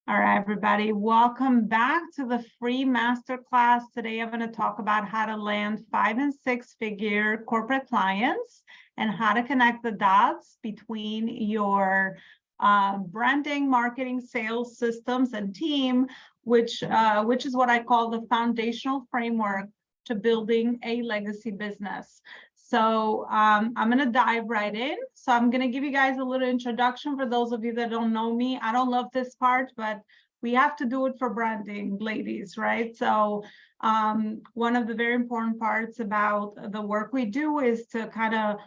All right, everybody, welcome back to the free masterclass. Today, I'm going to talk about how to land 5- and 6-figure corporate clients and how to connect the dots between your branding, marketing, sales systems, and team, which is what I call the foundational framework to building a legacy business. So I'm going to dive right in. So I'm going to give you guys a little introduction for those of you that don't know me. I don't love this part, but we have to do it for branding, ladies, right? So one of the very important parts about the work we do is to kind of,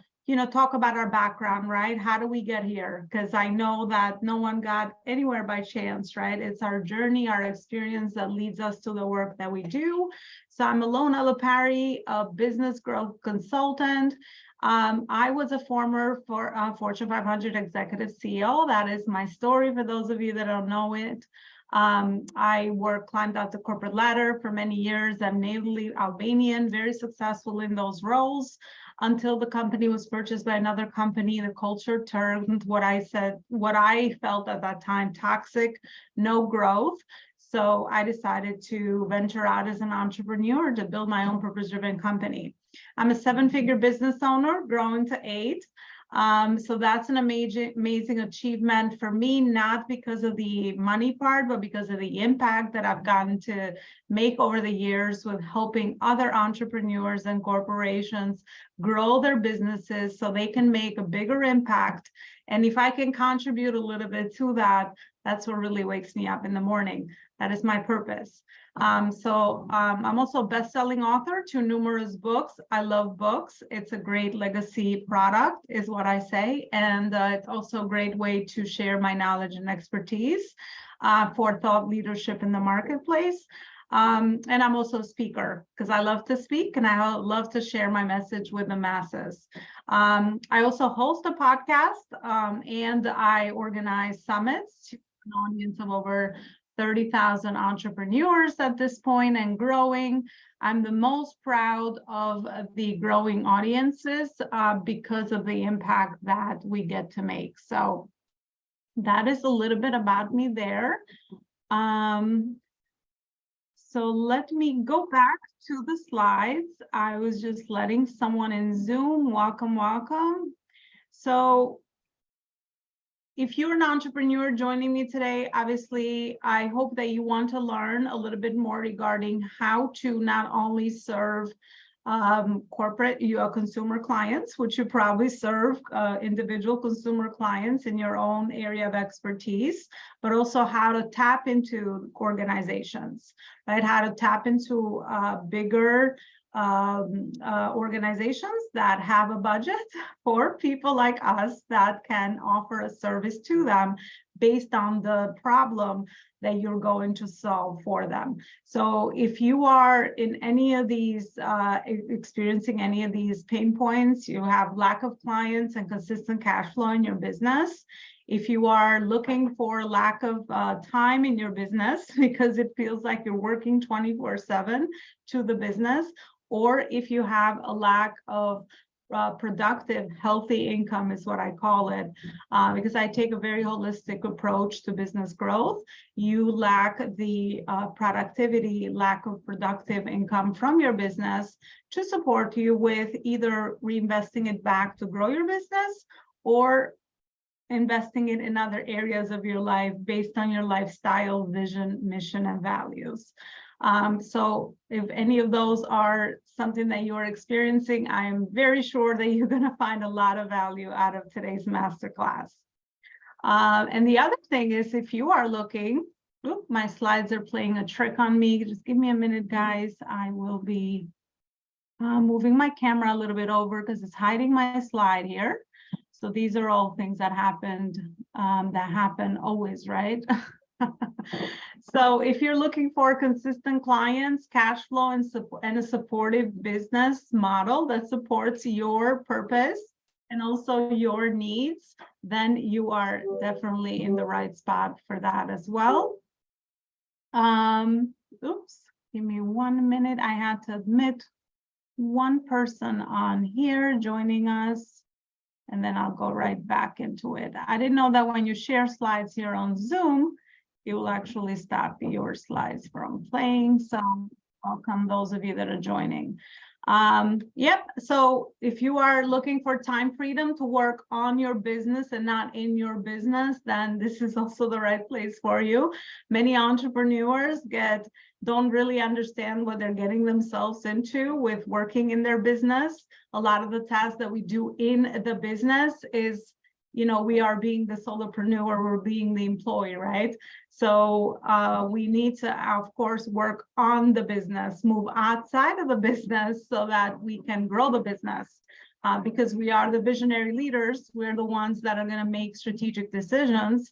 talk about our background, right? How do we get here? Because I know that no one got anywhere by chance, right? It's our journey, our experience that leads us to the work that we do. So I'm Elona Lopari, a business growth consultant. I was a former Fortune 500 executive CEO. That is my story for those of you that don't know it. I climbed out the corporate ladder for many years. I'm natively Albanian, very successful in those roles until the company was purchased by another company. The culture turned what I felt at that time, toxic, no growth. So I decided to venture out as an entrepreneur to build my own purpose-driven company. I'm a 7-figure business owner, growing to 8. So that's an amazing achievement for me, not because of the money part, but because of the impact that I've gotten to make over the years with helping other entrepreneurs and corporations grow their businesses so they can make a bigger impact. And if I can contribute a little bit to that, that's what really wakes me up in the morning. That is my purpose. I'm also a best-selling author to numerous books. I love books. It's a great legacy product, is what I say. And it's also a great way to share my knowledge and expertise for thought leadership in the marketplace. And I'm also a speaker because I love to speak and I love to share my message with the masses. I also host a podcast and I organize summits, an audience of over 30,000 entrepreneurs at this point and growing. I'm the most proud of the growing audiences because of the impact that we get to make. So that is a little bit about me there. So let me go back to the slides. I was just letting someone in Zoom. Welcome, welcome. So if you're an entrepreneur joining me today, obviously, I hope that you want to learn a little bit more regarding how to not only serve corporate consumer clients, which you probably serve individual consumer clients in your own area of expertise, but also how to tap into organizations, right? How to tap into bigger organizations that have a budget for people like us that can offer a service to them based on the problem that you're going to solve for them. So if you are in any of these, experiencing any of these pain points, you have lack of clients and consistent cash flow in your business, if you are looking for lack of time in your business because it feels like you're working 24/7 to the business, or if you have a lack of productive, healthy income is what I call it, because I take a very holistic approach to business growth. You lack the productivity, lack of productive income from your business to support you with either reinvesting it back to grow your business or investing it in other areas of your life based on your lifestyle, vision, mission, and values. So if any of those are something that you're experiencing, I am very sure that you're going to find a lot of value out of today's masterclass. And the other thing is, if you are looking, my slides are playing a trick on me. Just give me a minute, guys. I will be moving my camera a little bit over because it's hiding my slide here. So these are all things that happened, that happen always, right? So if you're looking for consistent clients, cash flow, and a supportive business model that supports your purpose and also your needs, then you are definitely in the right spot for that as well. Oops, give me 1 minute. I had to admit one person on here joining us, and then I'll go right back into it. I didn't know that when you share slides here on Zoom, it will actually stop your slides from playing. So welcome those of you that are joining. Yep, so if you are looking for time freedom to work on your business and not in your business, then this is also the right place for you. Many entrepreneurs don't really understand what they're getting themselves into with working in their business. A lot of the tasks that we do in the business is, you know, we are being the solopreneur, we're being the employee, right? So we need to, of course, work on the business, move outside of the business so that we can grow the business. Because we are the visionary leaders, we're the ones that are going to make strategic decisions.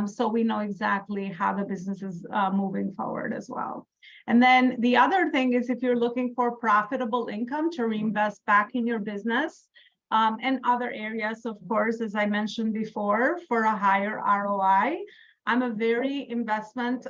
So we know exactly how the business is moving forward as well. And then the other thing is, if you're looking for profitable income to reinvest back in your business, and other areas, of course, as I mentioned before, for a higher ROI. I'm a very investment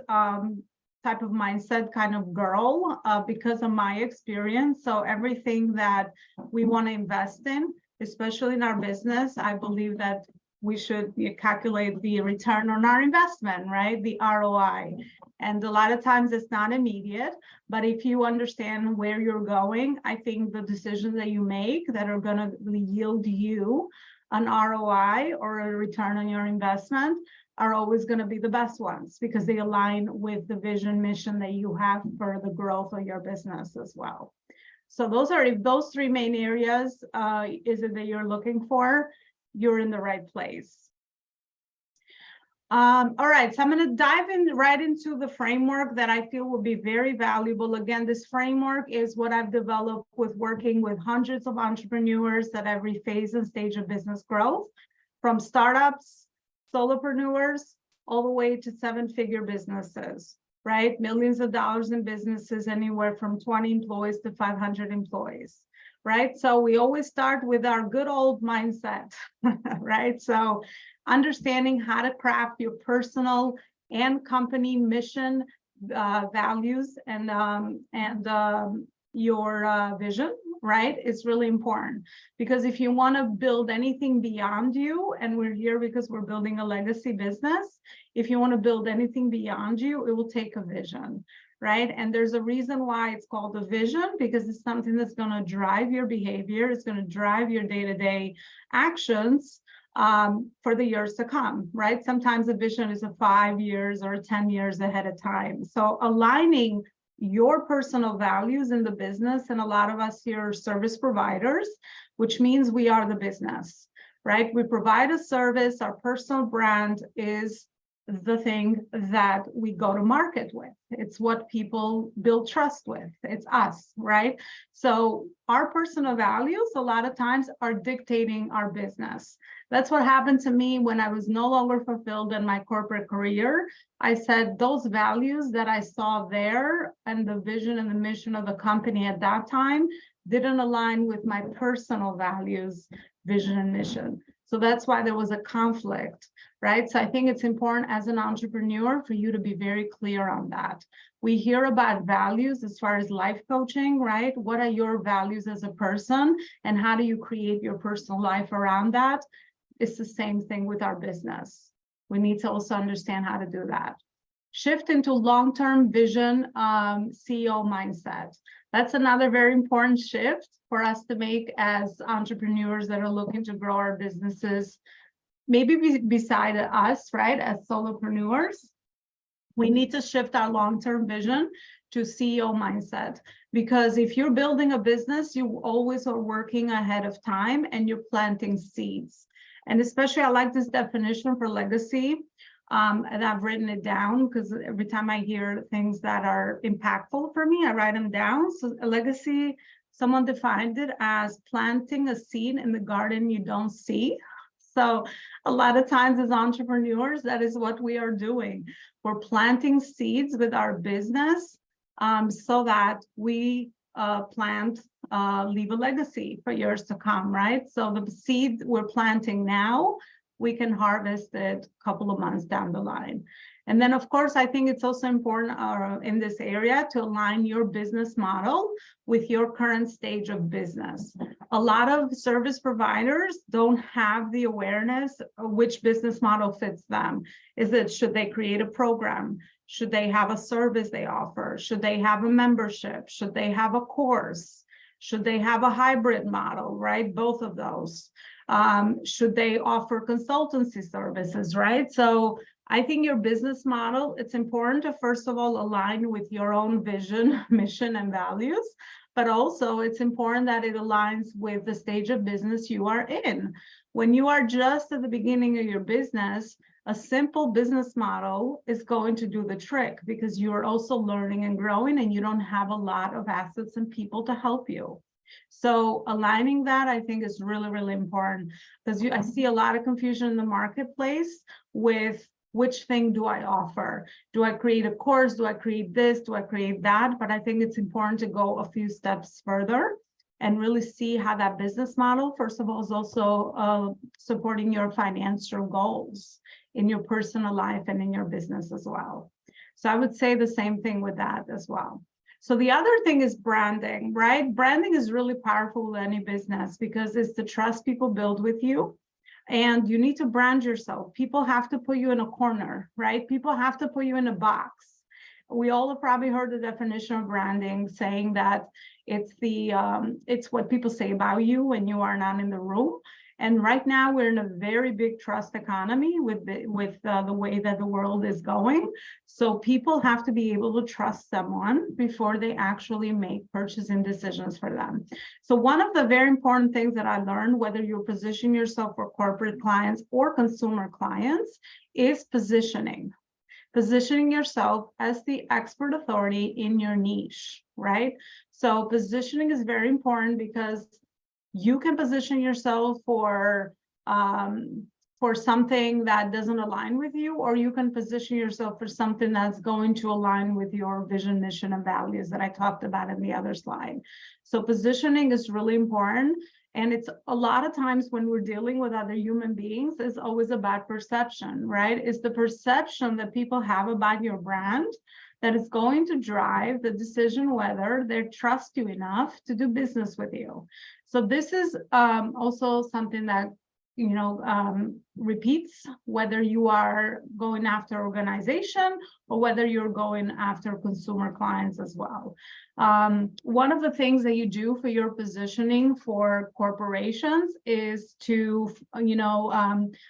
type of mindset kind of girl because of my experience. So everything that we want to invest in, especially in our business, I believe that we should calculate the return on our investment, right? The ROI. And a lot of times it's not immediate, but if you understand where you're going, I think the decisions that you make that are going to yield you an ROI or a return on your investment are always going to be the best ones because they align with the vision, mission that you have for the growth of your business as well. So those three main areas is it that you're looking for, you're in the right place. All right, so I'm going to dive right into the framework that I feel will be very valuable. Again, this framework is what I've developed with working with hundreds of entrepreneurs at every phase and stage of business growth, from startups, solopreneurs, all the way to seven-figure businesses, right? Millions of dollars in businesses, anywhere from 20 employees to 500 employees, right? So we always start with our good old mindset, right? So understanding how to craft your personal and company mission, values, and your vision, right? It's really important, because if you want to build anything beyond you, and we're here because we're building a legacy business, if you want to build anything beyond you, it will take a vision, right? And there's a reason why it's called a vision, because it's something that's going to drive your behavior. It's going to drive your day-to-day actions for the years to come, right? Sometimes a vision is a 5 years or 10 years ahead of time. So aligning your personal values in the business, and a lot of us here are service providers, which means we are the business, right? We provide a service. Our personal brand is the thing that we go to market with. It's what people build trust with. It's us, right? So our personal values a lot of times are dictating our business. That's what happened to me when I was no longer fulfilled in my corporate career. I said those values that I saw there and the vision and the mission of the company at that time didn't align with my personal values, vision, and mission. So that's why there was a conflict, right? So I think it's important as an entrepreneur for you to be very clear on that. We hear about values as far as life coaching, right? What are your values as a person, and how do you create your personal life around that? It's the same thing with our business. We need to also understand how to do that. Shift into long-term vision, CEO mindset. That's another very important shift for us to make as entrepreneurs that are looking to grow our businesses, maybe beside us, right, as solopreneurs. We need to shift our long-term vision to CEO mindset, because if you're building a business, you always are working ahead of time and you're planting seeds. And especially, I like this definition for legacy. And I've written it down because every time I hear things that are impactful for me, I write them down. So a legacy, someone defined it as planting a seed in the garden you don't see. So a lot of times as entrepreneurs, that is what we are doing. We're planting seeds with our business so that we leave a legacy for years to come, right? So the seed we're planting now we can harvest it a couple of months down the line. And then, of course, I think it's also important in this area to align your business model with your current stage of business. A lot of service providers don't have the awareness of which business model fits them. Should they create a program? Should they have a service they offer? Should they have a membership? Should they have a course? Should they have a hybrid model, right? Both of those. Should they offer consultancy services, right? So I think your business model, it's important to first of all align with your own vision, mission, and values, but also it's important that it aligns with the stage of business you are in. When you are just at the beginning of your business, a simple business model is going to do the trick because you are also learning and growing and you don't have a lot of assets and people to help you. So aligning that, I think, is really, really important because I see a lot of confusion in the marketplace with which thing do I offer? Do I create a course? Do I create this? Do I create that? But I think it's important to go a few steps further and really see how that business model, first of all, is also supporting your financial goals in your personal life and in your business as well. So I would say the same thing with that as well. So the other thing is branding, right? Branding is really powerful with any business because it's the trust people build with you. And you need to brand yourself. People have to put you in a corner, right? People have to put you in a box. We all have probably heard the definition of branding saying that it's what people say about you when you are not in the room. And right now we're in a very big trust economy with the way that the world is going. So people have to be able to trust someone before they actually make purchasing decisions for them. So one of the very important things that I learned, whether you're positioning yourself for corporate clients or consumer clients, is positioning. Positioning yourself as the expert authority in your niche, right? So positioning is very important because you can position yourself for something that doesn't align with you, or you can position yourself for something that's going to align with your vision, mission, and values that I talked about in the other slide. So positioning is really important. And it's a lot of times when we're dealing with other human beings, it's always about perception, right? It's the perception that people have about your brand that is going to drive the decision whether they trust you enough to do business with you. So this is also something that repeats whether you are going after organization or whether you're going after consumer clients as well. One of the things that you do for your positioning for corporations is to,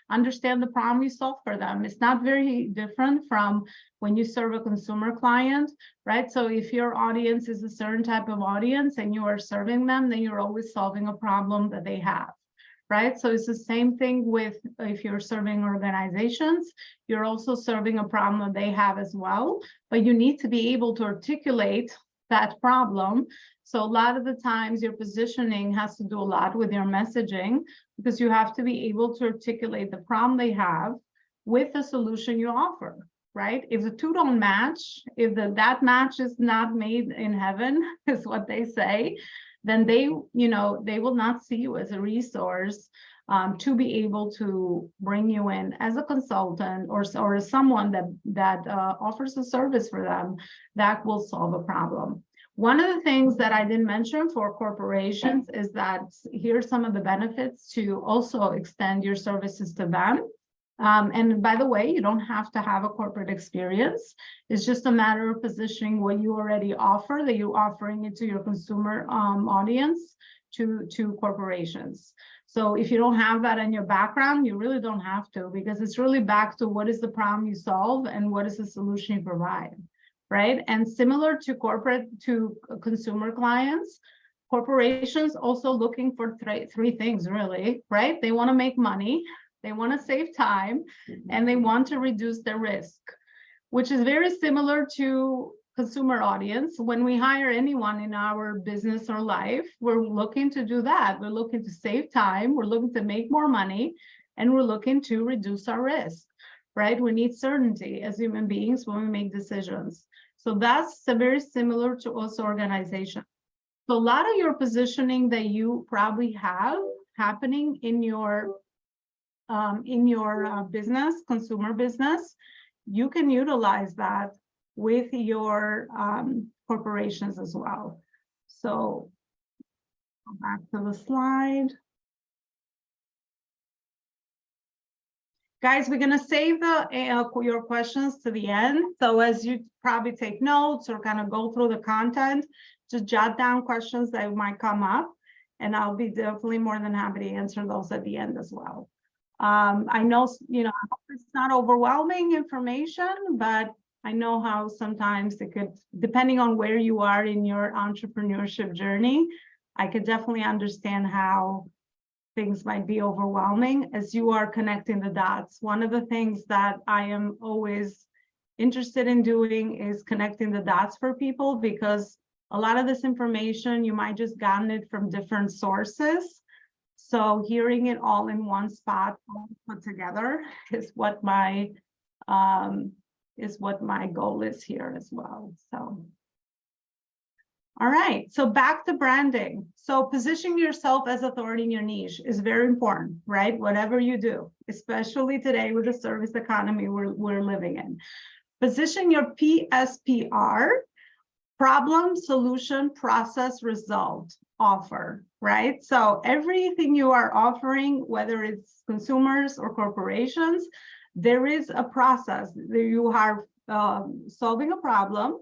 understand the problem you solve for them. It's not very different from when you serve a consumer client, right? So if your audience is a certain type of audience and you are serving them, then you're always solving a problem that they have. Right? So it's the same thing with if you're serving organizations, you're also serving a problem that they have as well, but you need to be able to articulate that problem. So a lot of the times your positioning has to do a lot with your messaging because you have to be able to articulate the problem they have with the solution you offer, right? If the two don't match, if that match is not made in heaven, is what they say, then they will not see you as a resource to be able to bring you in as a consultant or as someone that offers a service for them that will solve a problem. One of the things that I didn't mention for corporations is that here's some of the benefits to also extend your services to them. And by the way, you don't have to have a corporate experience. It's just a matter of positioning what you already offer, that you're offering it to your consumer audience, to corporations. So if you don't have that in your background, you really don't have to, because it's really back to what is the problem you solve and what is the solution you provide, right? And similar to consumer clients, corporations also looking for three things really, right? They want to make money, they want to save time, and they want to reduce their risk, which is very similar to consumer audience. When we hire anyone in our business or life, we're looking to do that. We're looking to save time, we're looking to make more money, and we're looking to reduce our risk, right? We need certainty as human beings when we make decisions. So that's very similar to also organization. So a lot of your positioning that you probably have happening in your in your business, consumer business, you can utilize that with your corporations as well. So go back to the slide. Guys, we're going to save your questions to the end. So as you probably take notes or kind of go through the content, just jot down questions that might come up, and I'll be definitely more than happy to answer those at the end as well. I know, you know, it's not overwhelming information, but I know how sometimes it could, depending on where you are in your entrepreneurship journey, I could definitely understand how things might be overwhelming as you are connecting the dots. One of the things that I am always interested in doing is connecting the dots for people, because a lot of this information, you might just gotten it from different sources. So hearing it all in one spot, all put together, is what my goal is here as well. So. All right, so back to branding. So positioning yourself as authority in your niche is very important, right? Whatever you do, especially today with the service economy we're living in. Position your PSPR, problem, solution, process, result, offer, right? So everything you are offering, whether it's consumers or corporations, there is a process. You are solving a problem,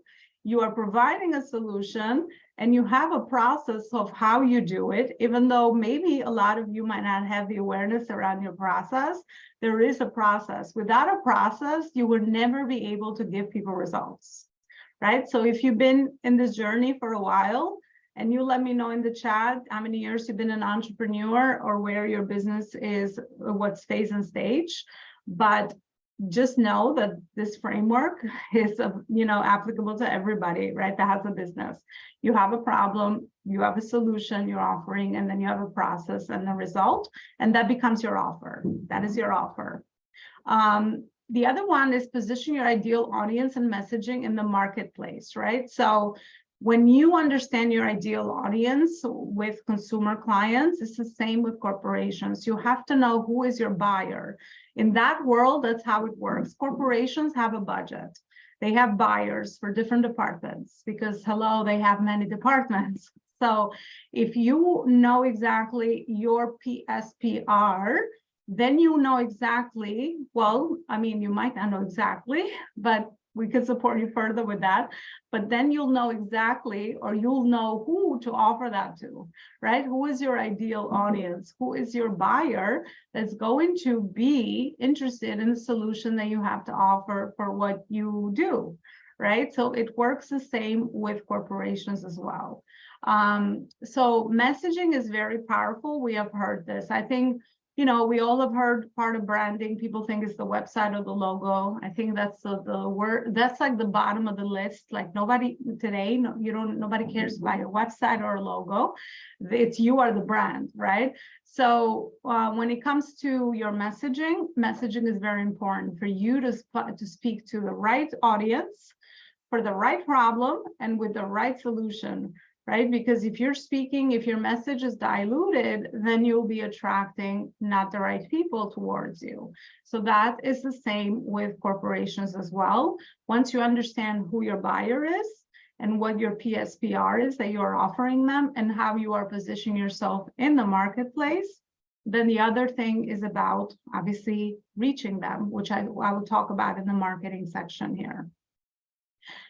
you are providing a solution, and you have a process of how you do it. Even though maybe a lot of you might not have the awareness around your process, there is a process. Without a process, you would never be able to give people results, right? So if you've been in this journey for a while, and you let me know in the chat how many years you've been an entrepreneur or where your business is, what phase and stage, but just know that this framework is, applicable to everybody, right? That has a business. You have a problem, you have a solution you're offering, and then you have a process and a result, and that becomes your offer. That is your offer. The other one is position your ideal audience and messaging in the marketplace, right? So when you understand your ideal audience with consumer clients, it's the same with corporations. You have to know who is your buyer. In that world, that's how it works. Corporations have a budget. They have buyers for different departments because, hello, they have many departments. So if you know exactly your PSPR, then you know exactly, well, I mean, you might not know exactly, but we could support you further with that, but then you'll know exactly, or you'll know who to offer that to, right? Who is your ideal audience? Who is your buyer that's going to be interested in the solution that you have to offer for what you do, right? So it works the same with corporations as well. So messaging is very powerful. We have heard this. I think, we all have heard part of branding. People think it's the website or the logo. I think that's the word, that's like the bottom of the list. Like nobody today, nobody cares about your website or a logo. It's you are the brand, right? So when it comes to your messaging is very important for you to speak to the right audience for the right problem and with the right solution. Right? Because if your message is diluted, then you'll be attracting not the right people towards you. So that is the same with corporations as well. Once you understand who your buyer is and what your PSPR is that you are offering them and how you are positioning yourself in the marketplace, then the other thing is about obviously reaching them, which I will talk about in the marketing section here.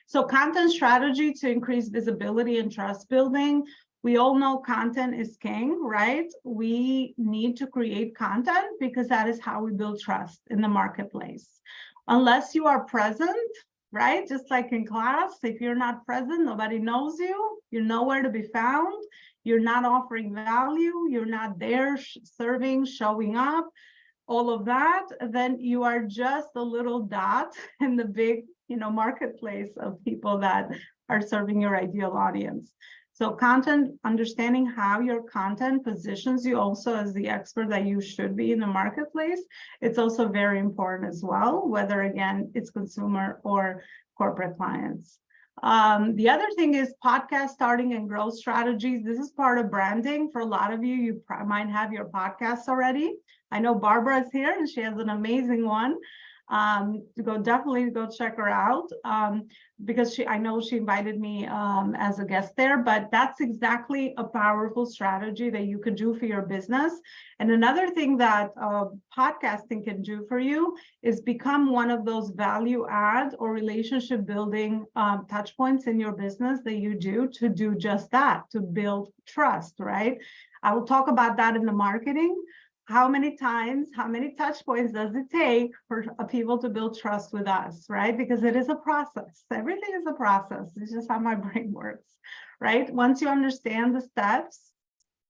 So content strategy to increase visibility and trust building. We all know content is king, right? We need to create content because that is how we build trust in the marketplace. Unless you are present, right? Just like in class, if you're not present, nobody knows you. You're nowhere to be found. You're not offering value. You're not there serving, showing up, all of that. Then you are just a little dot in the big marketplace of people that are serving your ideal audience. So content, understanding how your content positions you also as the expert that you should be in the marketplace, it's also very important as well, whether again, it's consumer or corporate clients. The other thing is podcast starting and growth strategies. This is part of branding. For a lot of you, you might have your podcasts already. I know Barbara is here and she has an amazing one. Definitely go check her out, because I know she invited me as a guest there, but that's exactly a powerful strategy that you could do for your business. And another thing that podcasting can do for you is become one of those value add or relationship building touch points in your business that you do just that, to build trust, right? I will talk about that in the marketing. How many times, how many touch points does it take for people to build trust with us, right? Because it is a process. Everything is a process. It's just how my brain works, right? Once you understand the steps,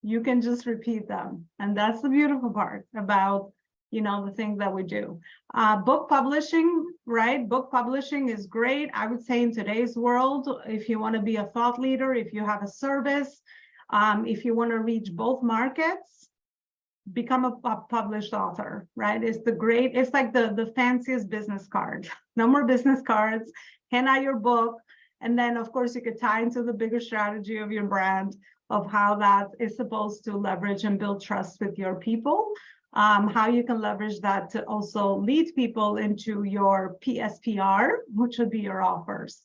you can just repeat them. And that's the beautiful part about, the things that we do. Book publishing, right? Book publishing is great. I would say in today's world, if you want to be a thought leader, if you have a service, if you want to reach both markets, become a published author, right? It's like the fanciest business card. No more business cards, hand out your book. And then of course you could tie into the bigger strategy of your brand of how that is supposed to leverage and build trust with your people. How you can leverage that to also lead people into your PSPR, which would be your offers.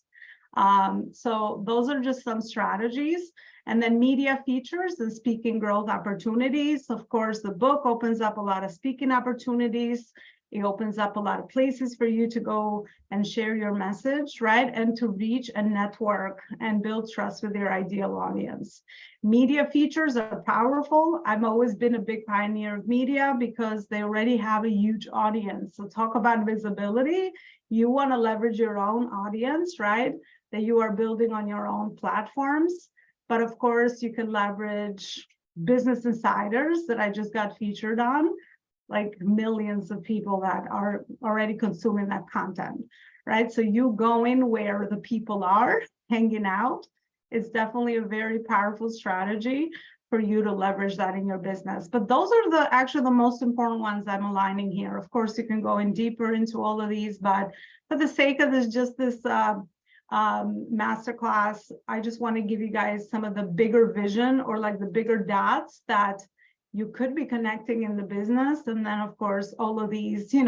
So those are just some strategies. And then media features and speaking growth opportunities. Of course, the book opens up a lot of speaking opportunities. It opens up a lot of places for you to go and share your message, right? And to reach and network and build trust with your ideal audience. Media features are powerful. I've always been a big pioneer of media because they already have a huge audience. So talk about visibility. You want to leverage your own audience, right? That you are building on your own platforms. But of course, you can leverage Business Insiders that I just got featured on, like millions of people that are already consuming that content, right? So you going where the people are hanging out is definitely a very powerful strategy for you to leverage that in your business. But those are actually the most important ones I'm aligning here. Of course, you can go in deeper into all of these, but for the sake of this masterclass, I just want to give you guys some of the bigger vision or like the bigger dots that you could be connecting in the business. And then of course, all of these, you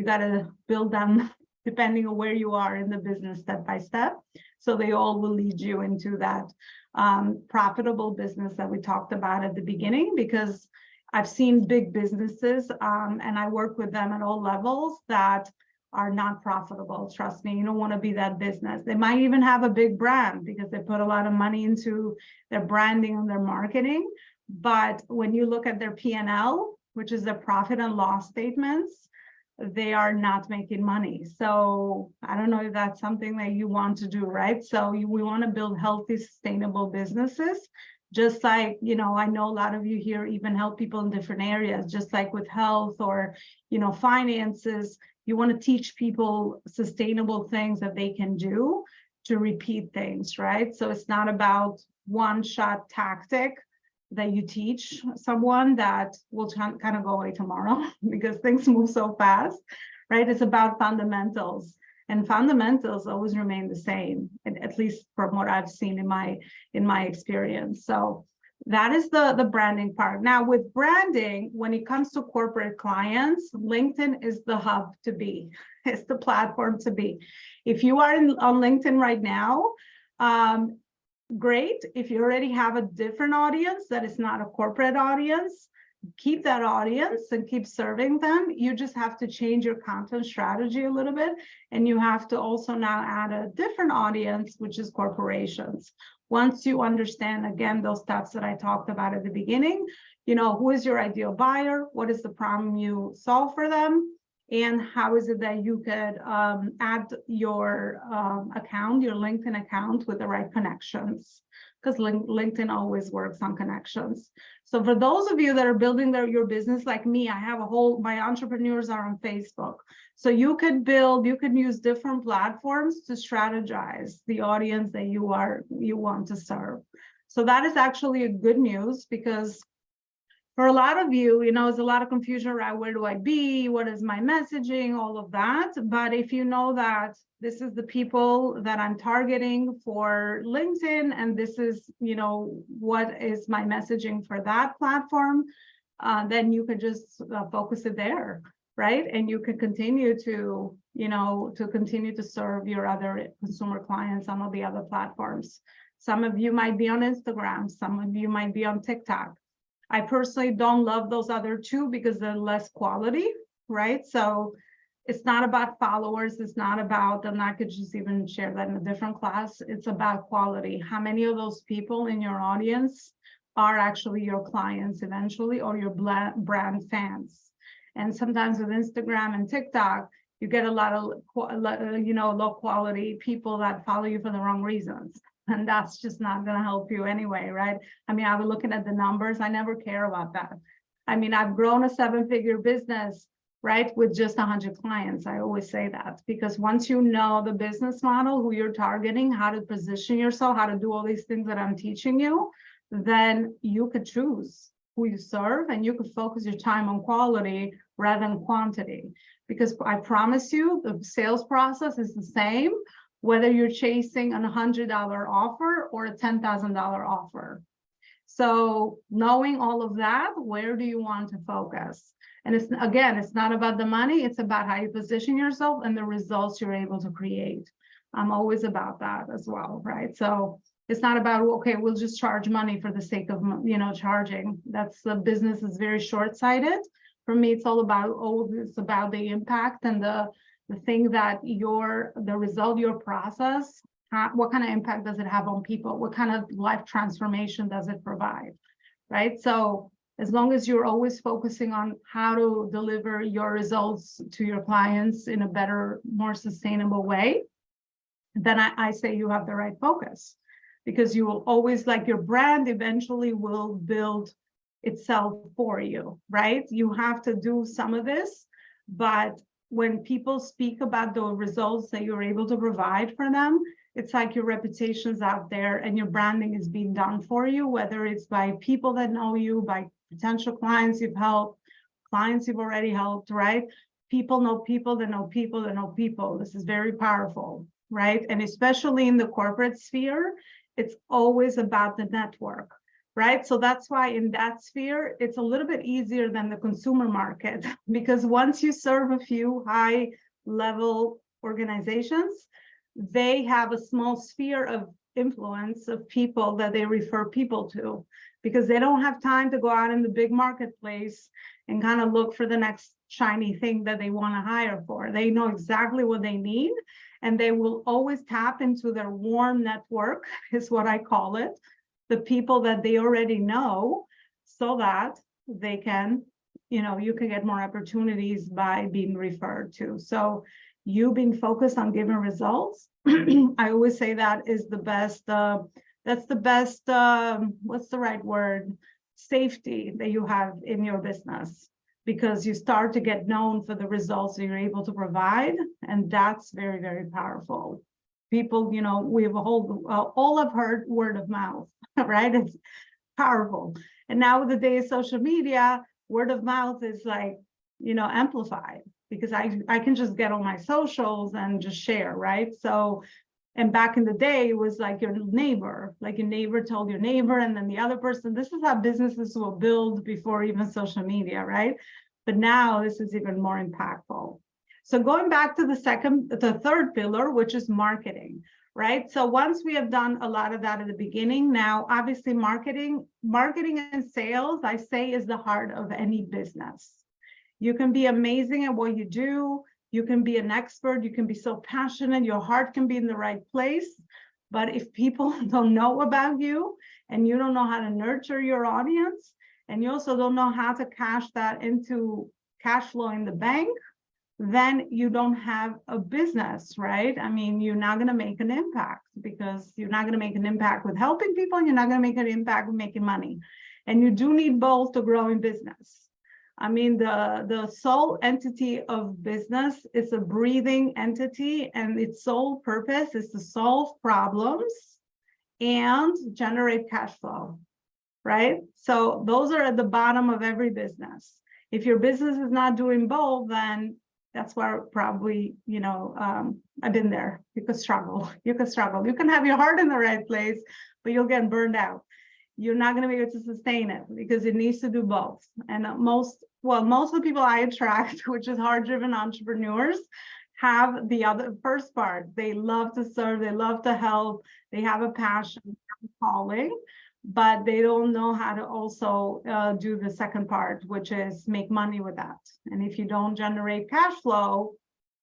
got to build them depending on where you are in the business step by step. So they all will lead you into that profitable business that we talked about at the beginning, because I've seen big businesses and I work with them at all levels that are not profitable. Trust me, you don't want to be that business. They might even have a big brand because they put a lot of money into their branding and their marketing. But when you look at their P&L, which is their profit and loss statements, they are not making money. So I don't know if that's something that you want to do, right? So we want to build healthy, sustainable businesses. Just like, I know a lot of you here even help people in different areas, just like with health or, finances. You want to teach people sustainable things that they can do to repeat things, right? So it's not about one-shot tactic that you teach someone that will kind of go away tomorrow because things move so fast, right? It's about fundamentals, and fundamentals always remain the same, at least from what I've seen in my experience. So that is the branding part. Now with branding, when it comes to corporate clients, LinkedIn is the hub to be. It's the platform to be. If you are on LinkedIn right now, great. If you already have a different audience that is not a corporate audience, keep that audience and keep serving them. You just have to change your content strategy a little bit. And you have to also now add a different audience, which is corporations. Once you understand, again, those steps that I talked about at the beginning, who is your ideal buyer? What is the problem you solve for them? And how is it that you could add your account, your LinkedIn account with the right connections? Because LinkedIn always works on connections. So for those of you that are building your business like me, I have my entrepreneurs are on Facebook. So you could use different platforms to strategize the audience that you want to serve. So that is actually a good news, because For a lot of you, there's a lot of confusion around where do I be? What is my messaging? All of that. But if you know that this is the people that I'm targeting for LinkedIn, and this is, what is my messaging for that platform, then you could just focus it there, right? And you can continue to, continue to serve your other consumer clients on all the other platforms. Some of you might be on Instagram. Some of you might be on TikTok. I personally don't love those other two because they're less quality, right? So it's not about followers. It's not about, and I could just even share that in a different class. It's about quality. How many of those people in your audience are actually your clients eventually, or your brand fans? And sometimes with Instagram and TikTok, you get a lot of, low quality people that follow you for the wrong reasons. And that's just not going to help you anyway, right? I mean, I was looking at the numbers. I never care about that. I mean, I've grown a 7-figure business, right, with just 100 clients. I always say that, because once you know the business model, who you're targeting, how to position yourself, how to do all these things that I'm teaching you, then you could choose who you serve, and you could focus your time on quality rather than quantity. Because I promise you, the sales process is the same, whether you're chasing a $100 offer or a $10,000 offer. So knowing all of that, where do you want to focus? And it's not about the money, it's about how you position yourself and the results you're able to create. I'm always about that as well, right? So it's not about, okay, we'll just charge money for the sake of, charging. That's the business is very short-sighted. For me, it's all about, it's about the impact and the thing that the result, your process, what kind of impact does it have on people? What kind of life transformation does it provide, right? So as long as you're always focusing on how to deliver your results to your clients in a better, more sustainable way, then I say you have the right focus, because you will always, like, your brand eventually will build itself for you, right? You have to do some of this, but when people speak about the results that you're able to provide for them, it's like your reputation's out there and your branding is being done for you, whether it's by people that know you, by potential clients you've helped, clients you've already helped, right? People know people that know people that know people. This is very powerful, right? And especially in the corporate sphere, it's always about the network, right? So that's why in that sphere, it's a little bit easier than the consumer market, because once you serve a few high-level organizations, they have a small sphere of influence of people that they refer people to, because they don't have time to go out in the big marketplace and kind of look for the next shiny thing that they want to hire for. They know exactly what they need, and they will always tap into their warm network, is what I call it, the people that they already know, so that they can, you can get more opportunities by being referred to. So you being focused on giving results, I always say that is the best, that's the best, what's the right word? Safety that you have in your business, because you start to get known for the results that you're able to provide. And that's very, very powerful. People, we have all have heard word of mouth, right? It's powerful. And now with the day of social media, word of mouth is like, amplified, because I can just get on my socials and just share, right? So, and back in the day, it was like your neighbor told your neighbor, and then the other person. This is how businesses will build before even social media, right? But now this is even more impactful. So going back to the third pillar, which is marketing, right? So once we have done a lot of that at the beginning, now obviously marketing and sales, I say, is the heart of any business. You can be amazing at what you do. You can be an expert. You can be so passionate. Your heart can be in the right place. But if people don't know about you, and you don't know how to nurture your audience, and you also don't know how to cash that into cash flow in the bank, then you don't have a business, right? I mean, you're not going to make an impact, because you're not going to make an impact with helping people, and you're not going to make an impact with making money. And you do need both to grow in business. I mean, the sole entity of business is a breathing entity, and its sole purpose is to solve problems and generate cash flow. right? So those are at the bottom of every business. If your business is not doing both, then that's where probably, I've been there. You could struggle. You can have your heart in the right place, but you'll get burned out. You're not going to be able to sustain it because it needs to do both. And most of the people I attract, which is heart-driven entrepreneurs, have the first part. They love to serve, they love to help, they have a passion, a calling, but they don't know how to also do the second part, which is make money with that. And if you don't generate cash flow,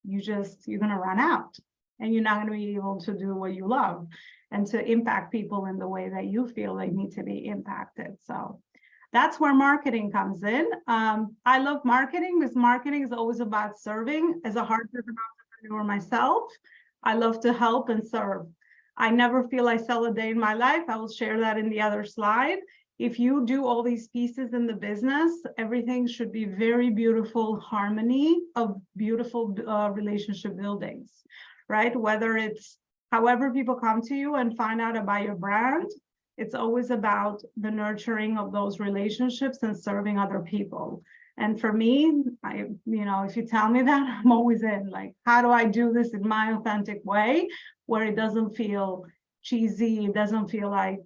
you're going to run out, and you're not going to be able to do what you love and to impact people in the way that you feel they need to be impacted. So that's where marketing comes in. I love marketing because marketing is always about serving. As a heart-driven entrepreneur myself, I love to help and serve. I never feel I sell a day in my life. I will share that in the other slide. If you do all these pieces in the business, everything should be very beautiful harmony of beautiful relationship buildings, right? Whether it's however people come to you and find out about your brand, it's always about the nurturing of those relationships and serving other people. And for me, if you tell me that, I'm always in, like, how do I do this in my authentic way where it doesn't feel cheesy, it doesn't feel like,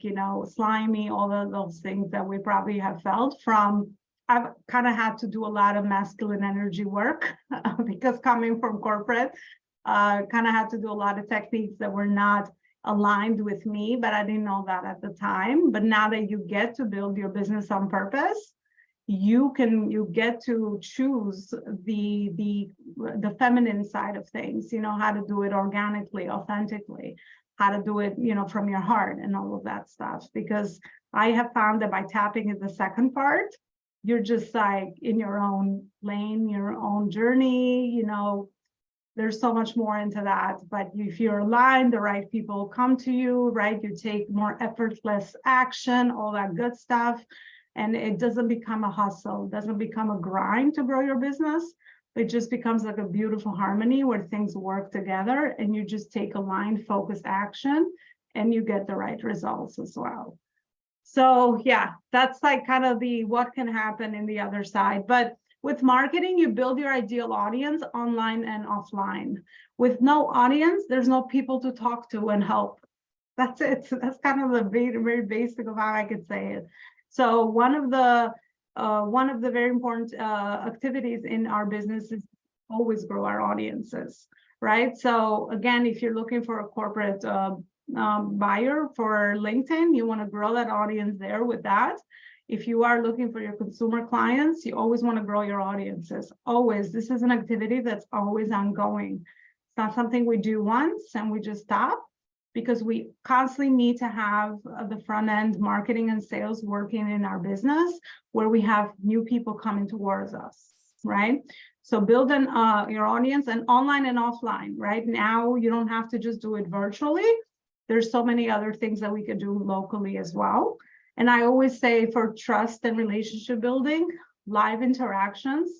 slimy, all of those things that we probably have felt from. I've kind of had to do a lot of masculine energy work because coming from corporate, kind of had to do a lot of techniques that were not aligned with me, but I didn't know that at the time. But now that you get to build your business on purpose, you get to choose the feminine side of things, how to do it organically, authentically, how to do it, from your heart and all of that stuff. Because I have found that by tapping in the second part, you're just like in your own lane, your own journey, there's so much more into that. But if you're aligned, the right people come to you, right? You take more effortless action, all that good stuff. And it doesn't become a hustle, doesn't become a grind to grow your business. It just becomes like a beautiful harmony where things work together and you just take aligned, focused action and you get the right results as well. So yeah, that's like kind of what can happen in the other side. But with marketing, you build your ideal audience online and offline. With no audience, there's no people to talk to and help. That's it. So that's kind of the very, very basic of how I could say it. So one of the very important activities in our business is always grow our audiences, right? So again, if you're looking for a corporate buyer for LinkedIn, you want to grow that audience there with that. If you are looking for your consumer clients, you always want to grow your audiences. Always. This is an activity that's always ongoing. It's not something we do once and we just stop, because we constantly need to have the front end marketing and sales working in our business where we have new people coming towards us, right? So build your audience and online and offline, right? Now you don't have to just do it virtually. There's so many other things that we could do locally as well. And I always say for trust and relationship building, live interactions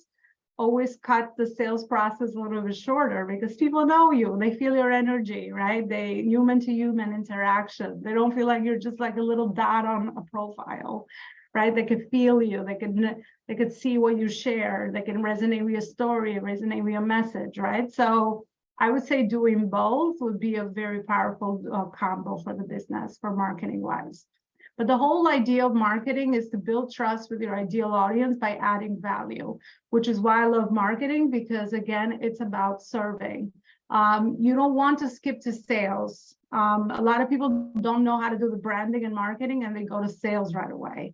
always cut the sales process a little bit shorter because people know you, they feel your energy, right? They human to human interaction. They don't feel like you're just like a little dot on a profile, right? They can feel you, they could see what you share, they can resonate with your story, resonate with your message, right? So I would say doing both would be a very powerful combo for the business, for marketing wise. But the whole idea of marketing is to build trust with your ideal audience by adding value, which is why I love marketing, because again, it's about serving. You don't want to skip to sales. A lot of people don't know how to do the branding and marketing and they go to sales right away.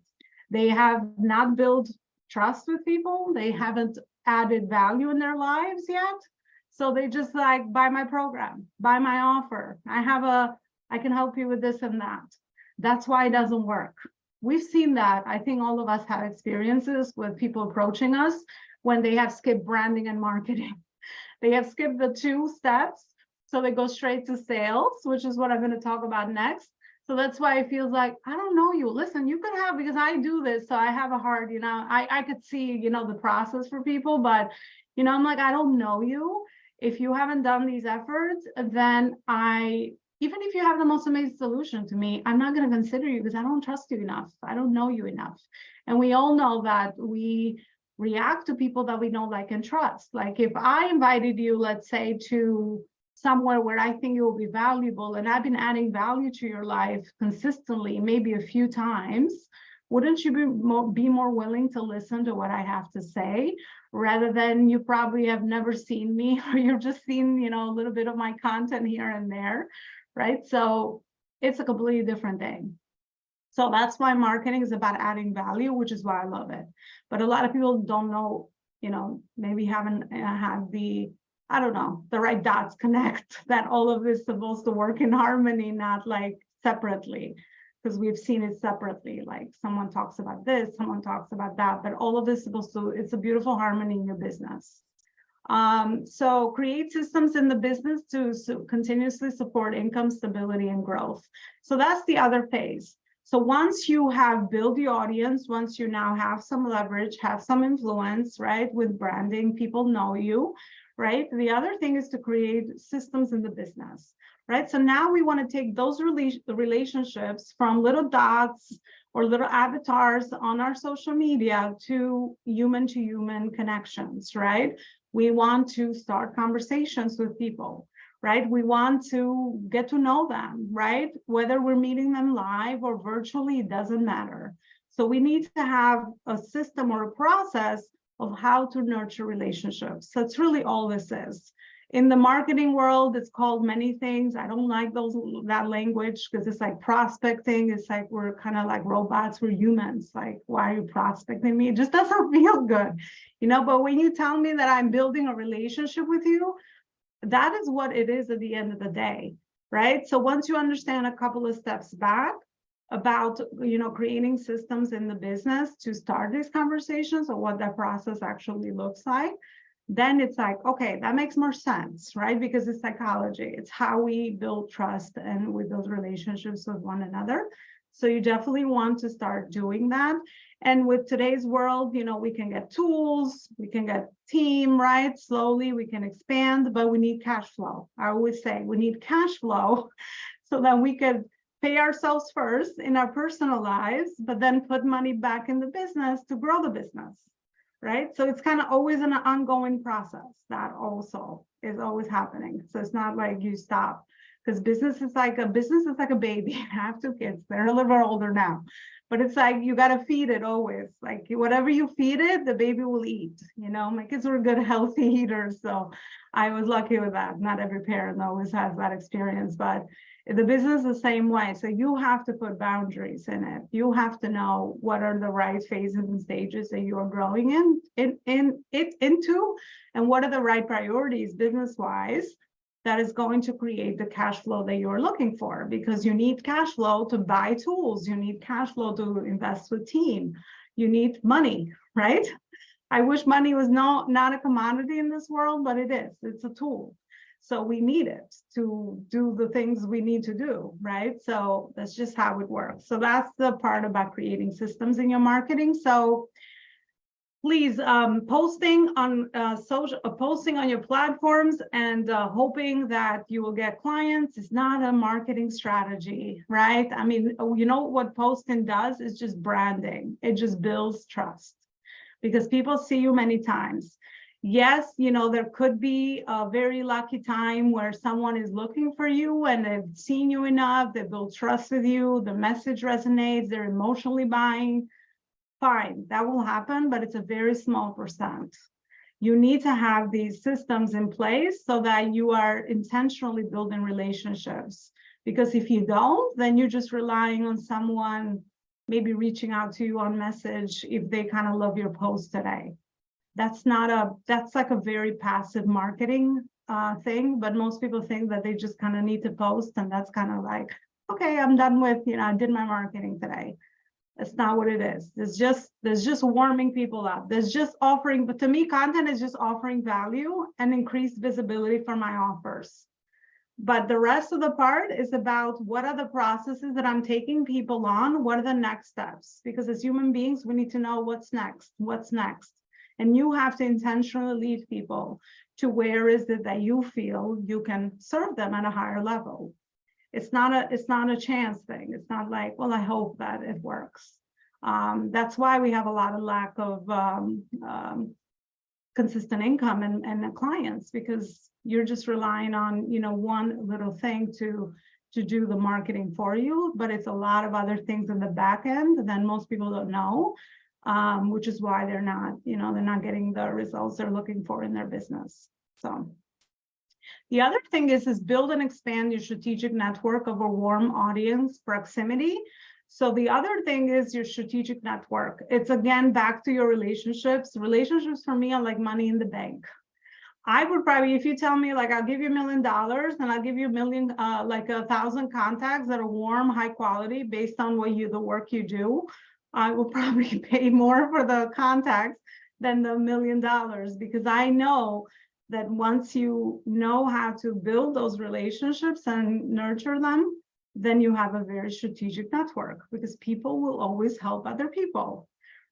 They have not built trust with people. They haven't added value in their lives yet. So they just like, buy my program, buy my offer. I can help you with this and that. That's why it doesn't work. We've seen that. I think all of us have experiences with people approaching us when they have skipped branding and marketing. They have skipped the 2 steps. So they go straight to sales, which is what I'm going to talk about next. So that's why it feels like, I don't know you. Listen, you could have, because I do this. So I have a heart, I could see, the process for people, but, I'm like, I don't know you. If you haven't done these efforts, then I even if you have the most amazing solution to me, I'm not going to consider you because I don't trust you enough. I don't know you enough. And we all know that we react to people that we know, like, and trust. Like if I invited you, let's say, to somewhere where I think it will be valuable, and I've been adding value to your life consistently, maybe a few times, wouldn't you be more willing to listen to what I have to say, rather than you probably have never seen me, or you've just seen, a little bit of my content here and there, right? So it's a completely different thing. So that's why marketing is about adding value, which is why I love it. But a lot of people don't know, maybe haven't had the, I don't know, the right dots connect, that all of this is supposed to work in harmony, not like separately, because we've seen it separately. Like someone talks about this, someone talks about that, but all of this is supposed to, it's a beautiful harmony in your business. So create systems in the business to continuously support income stability and growth. So that's the other phase. So once you have built the audience, once you now have some leverage, have some influence, right, with branding, people know you, right? The other thing is to create systems in the business, right? So now we want to take those relationships from little dots or little avatars on our social media to human connections, right? We want to start conversations with people, right? We want to get to know them, right? Whether we're meeting them live or virtually, it doesn't matter. So we need to have a system or a process of how to nurture relationships. That's really all this is. In the marketing world, it's called many things. I don't like that language because it's like prospecting. It's like we're kind of like robots. We're humans. Like, why are you prospecting me? It just doesn't feel good, But when you tell me that I'm building a relationship with you, that is what it is at the end of the day, right? So once you understand a couple of steps back about, creating systems in the business to start these conversations or what that process actually looks like, then it's like, okay, that makes more sense, right? Because it's psychology. It's how we build trust and we build relationships with one another. So you definitely want to start doing that. And with today's world, we can get tools, we can get team, right? Slowly we can expand, but we need cash flow. I always say we need cash flow so that we could pay ourselves first in our personal lives, but then put money back in the business to grow the business, right? So it's kind of always an ongoing process that also is always happening. So it's not like you stop, because business is like a baby. I have 2 kids. They're a little bit older now, but it's like you got to feed it always. Like whatever you feed it, the baby will eat. My kids were good, healthy eaters, so I was lucky with that. Not every parent always has that experience, but the business is the same way. So you have to put boundaries in it. You have to know what are the right phases and stages that you are growing into, and what are the right priorities business-wise that is going to create the cash flow that you're looking for, because you need cash flow to buy tools. You need cash flow to invest with team. You need money, right? I wish money was not a commodity in this world, but it is. It's a tool. So we need it to do the things we need to do, right? So that's just how it works. So that's the part about creating systems in your marketing. So please, posting on posting on your platforms and hoping that you will get clients is not a marketing strategy, right? I mean, what posting does is just branding. It just builds trust because people see you many times. Yes, there could be a very lucky time where someone is looking for you and they've seen you enough, they build trust with you, the message resonates, they're emotionally buying. Fine, that will happen, but it's a very small percent. You need to have these systems in place so that you are intentionally building relationships. Because if you don't, then you're just relying on someone maybe reaching out to you on message if they kind of love your post today. That's like a very passive marketing thing, but most people think that they just kind of need to post, and that's kind of like, okay, I'm done with, I did my marketing today. That's not what it is. There's just warming people up. There's just offering, but to me, content is just offering value and increased visibility for my offers. But the rest of the part is about what are the processes that I'm taking people on, what are the next steps? Because as human beings, we need to know what's next. And you have to intentionally lead people to where is it that you feel you can serve them at a higher level. It's not a chance thing. It's not like, well, I hope that it works. That's why we have a lot of lack of consistent income and clients, because you're just relying on, one little thing to do the marketing for you, but it's a lot of other things in the back end that most people don't know, which is why they're not getting the results they're looking for in their business. So the other thing is build and expand your strategic network of a warm audience proximity. So the other thing is your strategic network. It's again back to your relationships. Relationships for me are like money in the bank. I would probably, if you tell me like, I'll give you $1 million and I'll give you 1,000 contacts that are warm, high quality based on the work you do, I will probably pay more for the contacts than the $1 million, because I know that once you know how to build those relationships and nurture them, then you have a very strategic network, because people will always help other people,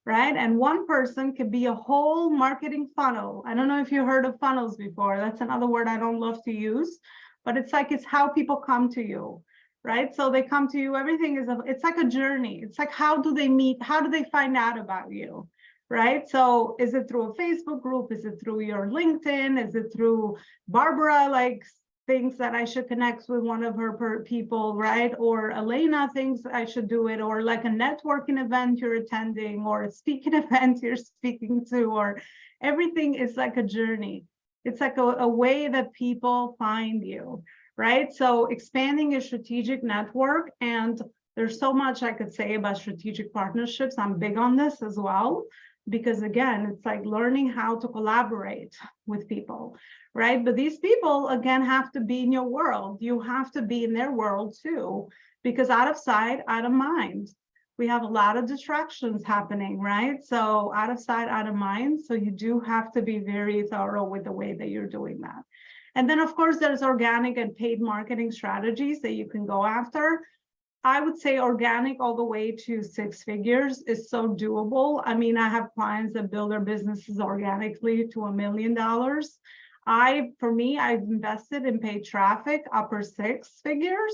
right? And one person could be a whole marketing funnel. I don't know if you heard of funnels before. That's another word I don't love to use, but it's how people come to you, right? So they come to you, it's like a journey. It's like, how do they meet? How do they find out about you? Right? So is it through a Facebook group? Is it through your LinkedIn? Is it through Barbara, thinks that I should connect with one of her people, right? Or Elena thinks I should do it, or like a networking event you're attending, or a speaking event you're speaking to, or everything is like a journey. It's like a way that people find you, right? So expanding your strategic network, and there's so much I could say about strategic partnerships. I'm big on this as well, because again, it's like learning how to collaborate with people, right? But these people, again, have to be in your world. You have to be in their world too, because out of sight, out of mind. We have a lot of distractions happening, right? So out of sight, out of mind. So you do have to be very thorough with the way that you're doing that. And then, of course, there's organic and paid marketing strategies that you can go after. I would say organic all the way to 6 figures is so doable. I mean, I have clients that build their businesses organically to $1 million. For me, I've invested in paid traffic, upper 6 figures.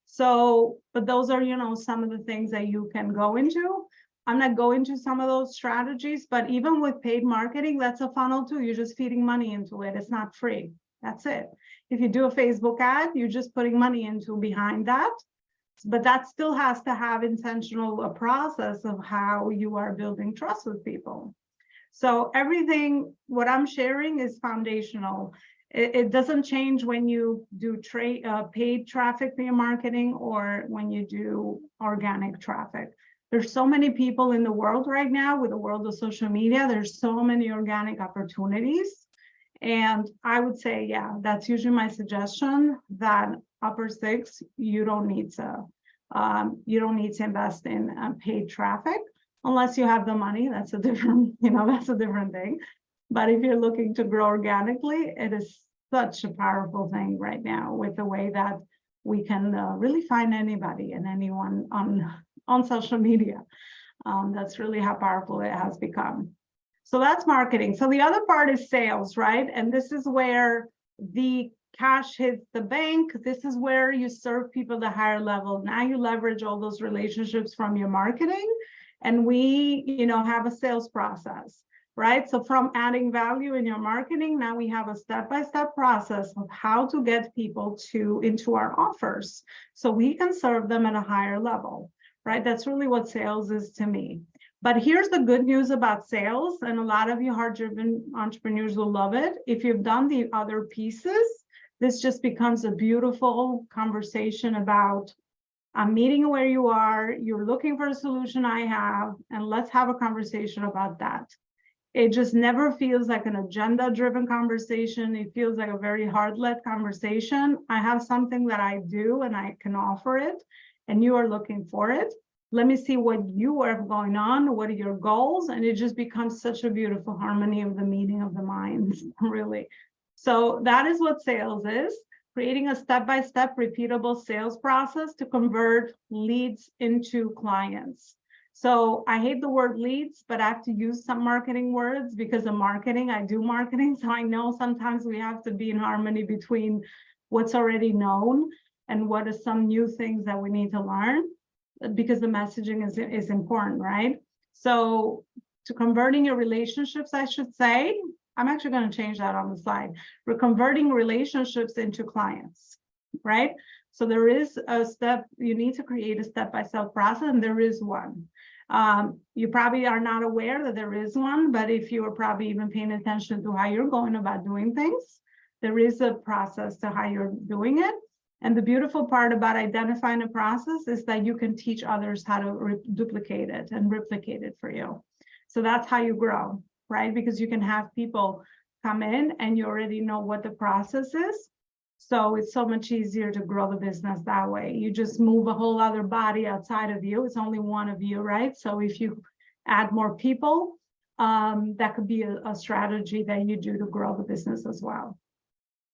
So, but those are, some of the things that you can go into. I'm not going to some of those strategies, but even with paid marketing, that's a funnel too. You're just feeding money into it. It's not free. That's it. If you do a Facebook ad, you're just putting money into behind that. But that still has to have intentional process of how you are building trust with people. So everything, what I'm sharing is foundational. It doesn't change when you do paid traffic for your marketing or when you do organic traffic. There's so many people in the world right now with the world of social media. There's so many organic opportunities. And I would say, yeah, that's usually my suggestion, that upper 6, you don't need to invest in paid traffic unless you have the money. That's a different, that's a different thing. But if you're looking to grow organically, it is such a powerful thing right now with the way that we can really find anybody and anyone on social media. That's really how powerful it has become. So that's marketing. So the other part is sales, right? And this is where the cash hits the bank. This is where you serve people at a higher level. Now you leverage all those relationships from your marketing, and we, have a sales process, right? So from adding value in your marketing, now we have a step-by-step process of how to get people into our offers, so we can serve them at a higher level, right? That's really what sales is to me. But here's the good news about sales, and a lot of you heart-driven entrepreneurs will love it. If you've done the other pieces, this just becomes a beautiful conversation about, I'm meeting where you are, you're looking for a solution I have, and let's have a conversation about that. It just never feels like an agenda-driven conversation. It feels like a very heart-led conversation. I have something that I do and I can offer it, and you are looking for it. Let me see what you have going on. What are your goals? And it just becomes such a beautiful harmony of the meeting of the minds, really. So that is what sales is, creating a step-by-step repeatable sales process to convert leads into clients. So I hate the word leads, but I have to use some marketing words because of marketing. I do marketing, so I know sometimes we have to be in harmony between what's already known and what are some new things that we need to learn, because the messaging is important, right? So to converting your relationships, I should say, I'm actually going to change that on the slide. We're converting relationships into clients, right? So there is a step, you need to create a step-by-step process, and there is one. You probably are not aware that there is one, but if you are probably even paying attention to how you're going about doing things, there is a process to how you're doing it. And the beautiful part about identifying a process is that you can teach others how to duplicate it and replicate it for you. So that's how you grow, right? Because you can have people come in and you already know what the process is. So it's so much easier to grow the business that way. You just move a whole other body outside of you. It's only one of you, right? So if you add more people, that could be a strategy that you do to grow the business as well.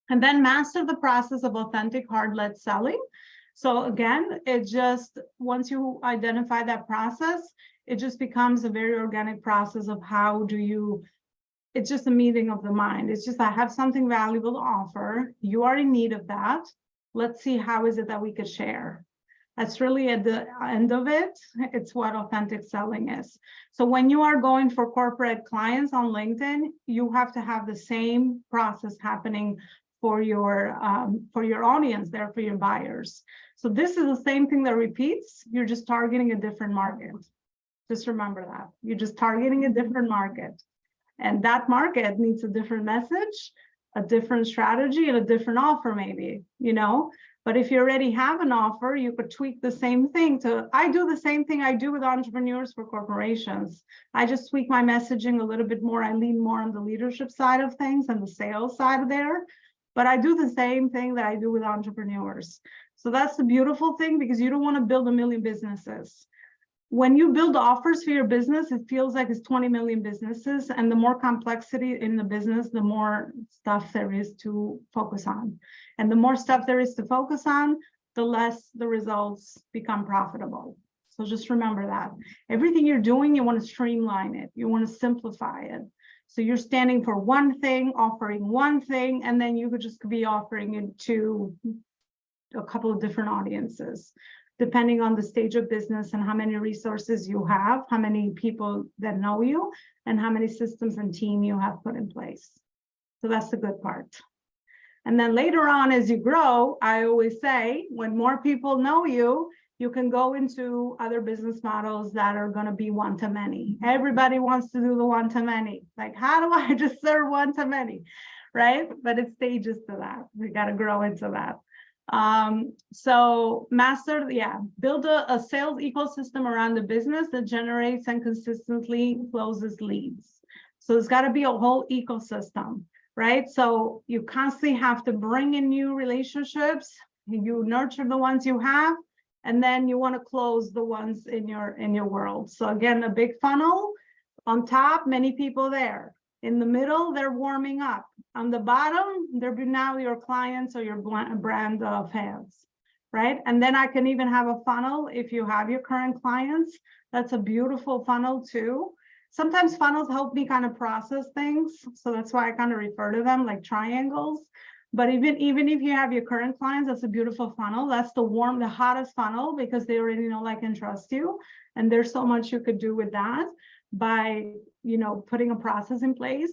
And then master the process of authentic hard-led selling. So again, it just, once you identify that process, it just becomes a very organic process of how do you, it's just a meeting of the mind. It's just, I have something valuable to offer. You are in need of that. Let's see how is it that we could share. That's really at the end of it. It's what authentic selling is. So when you are going for corporate clients on LinkedIn, you have to have the same process happening for your audience there, for your buyers. So this is the same thing that repeats. You're just targeting a different market. Just remember that. You're just targeting a different market. And that market needs a different message, a different strategy, and a different offer maybe, you know? But if you already have an offer, you could tweak the same thing to, I do the same thing I do with entrepreneurs for corporations. I just tweak my messaging a little bit more. I lean more on the leadership side of things and the sales side there. But I do the same thing that I do with entrepreneurs. So that's the beautiful thing, because you don't want to build a million businesses. When you build offers for your business, it feels like it's 20 million businesses. And the more complexity in the business, the more stuff there is to focus on. And the more stuff there is to focus on, the less the results become profitable. So just remember that. Everything you're doing, you want to streamline it. You want to simplify it. So you're standing for one thing, offering one thing, and then you could just be offering it to a couple of different audiences, depending on the stage of business and how many resources you have, how many people that know you, and how many systems and team you have put in place. So that's the good part. And then later on, as you grow, I always say, when more people know you, you can go into other business models that are going to be one-to-many. Everybody wants to do the one-to-many. Like, how do I just serve one-to-many, right? But it's stages to that. We got to grow into that. So build a sales ecosystem around the business that generates and consistently closes leads. So there's got to be a whole ecosystem, right? So you constantly have to bring in new relationships. You nurture the ones you have, and then you want to close the ones in your world. So again, a big funnel on top, many people there. In the middle, they're warming up. On the bottom, they're now your clients or your brand fans, right? And then I can even have a funnel if you have your current clients. That's a beautiful funnel too. Sometimes funnels help me kind of process things. So that's why I kind of refer to them like triangles. But even if you have your current clients, that's a beautiful funnel. That's the hottest funnel, because they already know, like, and trust you. And there's so much you could do with that by, you know, putting a process in place,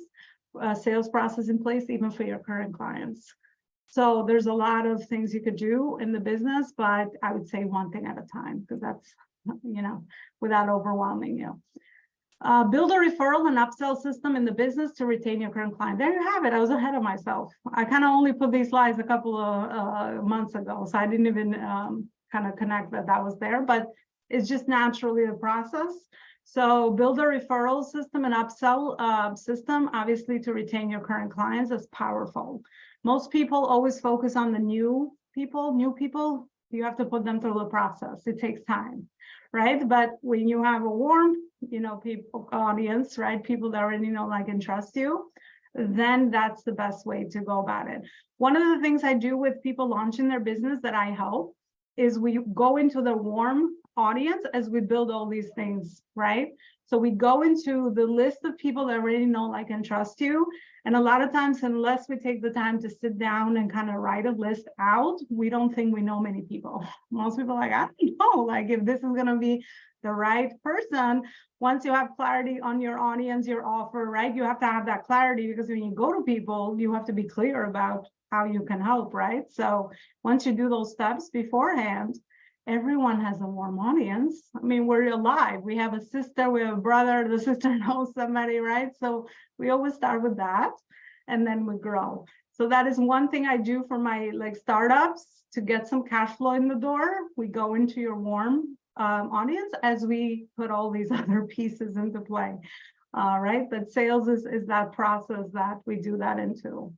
a sales process in place, even for your current clients. So there's a lot of things you could do in the business, but I would say one thing at a time, because that's, you know, without overwhelming you. Build a referral and upsell system in the business to retain your current client. There you have it. I was ahead of myself. I kind of only put these slides a couple of months ago, so I didn't even kind of connect that was there, but it's just naturally the process. So build a referral system and upsell system, obviously, to retain your current clients is powerful. Most people always focus on the new people. You have to put them through the process. It takes time, right? But when you have a warm, you know, audience, right? People that already know, like, and trust you, then that's the best way to go about it. One of the things I do with people launching their business that I help is we go into the warm audience as we build all these things, right? So we go into the list of people that already know, like, and trust you. And a lot of times, unless we take the time to sit down and kind of write a list out, we don't think we know many people. Most people are like, I don't know, like, if this is going to be the right person. Once you have clarity on your audience, your offer, right? You have to have that clarity, because when you go to people, you have to be clear about how you can help, right? So once you do those steps beforehand, everyone has a warm audience. I mean, we're alive. We have a sister, we have a brother, the sister knows somebody, right? So we always start with that, and then we grow. So that is one thing I do for my startups to get some cash flow in the door. We go into your warm audience as we put all these other pieces into play, right? But sales is that process that we do that into.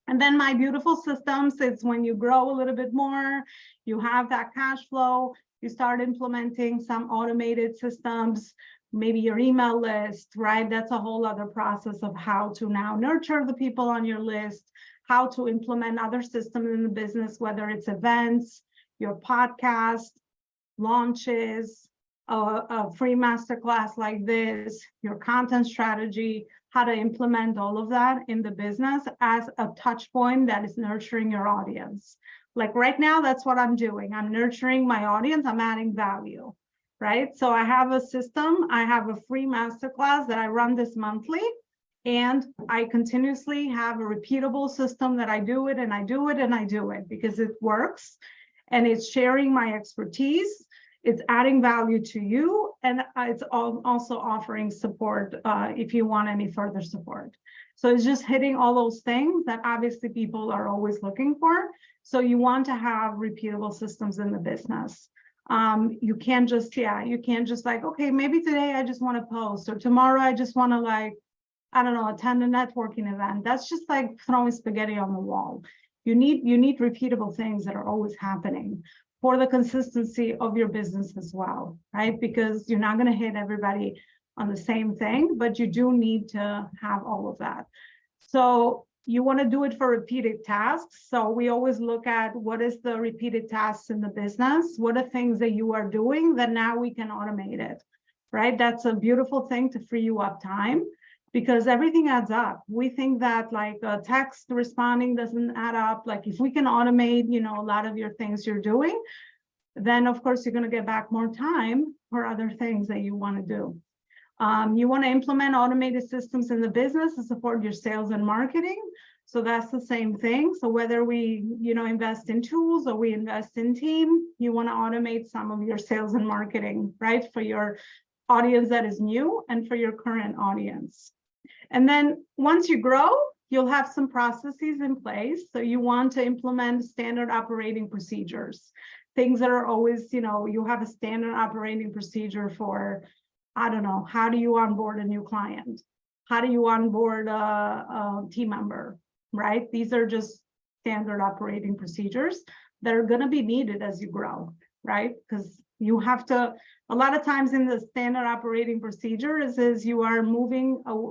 And then my beautiful systems, it's when you grow a little bit more, you have that cash flow, you start implementing some automated systems, maybe your email list, right? That's a whole other process of how to now nurture the people on your list, how to implement other systems in the business, whether it's events, your podcast, launches, a free masterclass like this, your content strategy, how to implement all of that in the business as a touch point that is nurturing your audience. Like right now, that's what I'm doing. I'm nurturing my audience. I'm adding value, right? So I have a system. I have a free masterclass that I run this monthly, and I continuously have a repeatable system that I do it and I do it and I do it because it works, and it's sharing my expertise. It's adding value to you, and it's also offering support if you want any further support. So it's just hitting all those things that obviously people are always looking for. So you want to have repeatable systems in the business. You can't just, like, okay, maybe today I just want to post, or tomorrow I just want to, like, I don't know, attend a networking event. That's just like throwing spaghetti on the wall. You need repeatable things that are always happening for the consistency of your business as well, right? Because you're not going to hit everybody on the same thing, but you do need to have all of that. So you want to do it for repeated tasks. So we always look at what is the repeated tasks in the business, what are things that you are doing that now we can automate it, right? That's a beautiful thing to free you up time, because everything adds up. We think that like text responding doesn't add up. Like if we can automate, a lot of your things you're doing, then of course you're going to get back more time for other things that you want to do. You want to implement automated systems in the business to support your sales and marketing. So that's the same thing. So whether we, invest in tools or we invest in team, you want to automate some of your sales and marketing, right? For your audience that is new and for your current audience. And then once you grow, you'll have some processes in place. So you want to implement standard operating procedures, things that are always, you have a standard operating procedure for, I don't know, how do you onboard a new client? How do you onboard a team member, right? These are just standard operating procedures that are going to be needed as you grow, right? Because you have to, a lot of times in the standard operating procedures is you are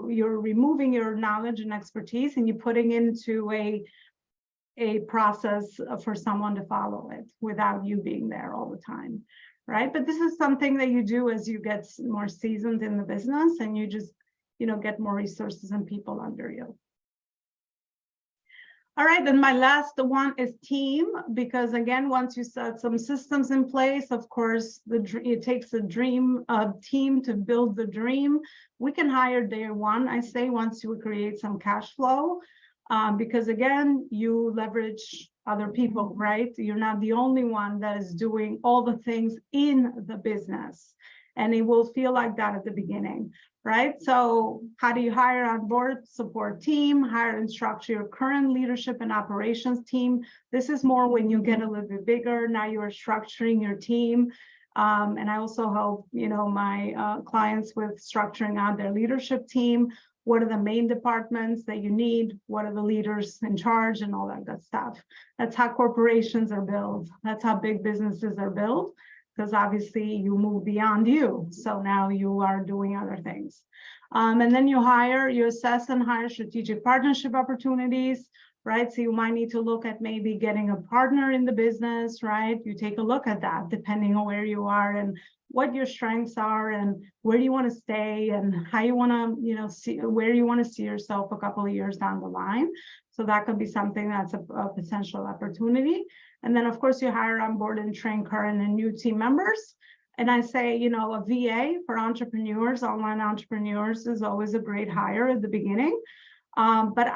you're removing your knowledge and expertise and you're putting into a process for someone to follow it without you being there all the time, right? But this is something that you do as you get more seasoned in the business and you just, get more resources and people under you. All right, then my last one is team, because again, once you set some systems in place, of course, it takes a dream team to build the dream. We can hire day one, I say, once you create some cash flow, because again, you leverage other people, right? You're not the only one that is doing all the things in the business, and it will feel like that at the beginning. Right? So how do you hire on board support team, hire and structure your current leadership and operations team? This is more when you get a little bit bigger. Now you are structuring your team. And I also help, my clients with structuring out their leadership team. What are the main departments that you need? What are the leaders in charge and all that good stuff? That's how corporations are built. That's how big businesses are built. Because obviously you move beyond you. So now you are doing other things. And then you assess and hire strategic partnership opportunities, right? So you might need to look at maybe getting a partner in the business, right? You take a look at that depending on where you are and what your strengths are and where do you want to stay and how you want to, see where you want to see yourself a couple of years down the line. So that could be something that's a potential opportunity. And then of course you hire on board and train current and new team members. And I say, a VA for entrepreneurs, online entrepreneurs is always a great hire at the beginning. But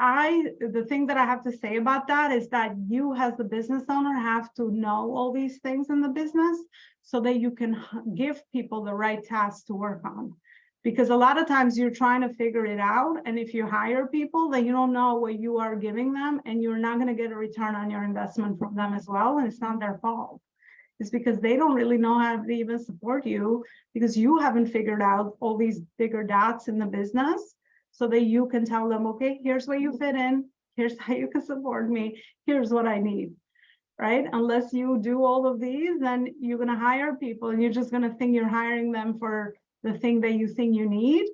the thing that I have to say about that is that you as the business owner have to know all these things in the business so that you can give people the right tasks to work on. Because a lot of times you're trying to figure it out. And if you hire people, then you don't know what you are giving them and you're not going to get a return on your investment from them as well. And it's not their fault. It's because they don't really know how to even support you because you haven't figured out all these bigger dots in the business. So that you can tell them, okay, here's where you fit in. Here's how you can support me. Here's what I need, right? Unless you do all of these, then you're going to hire people and you're just going to think you're hiring them for the thing that you think you need.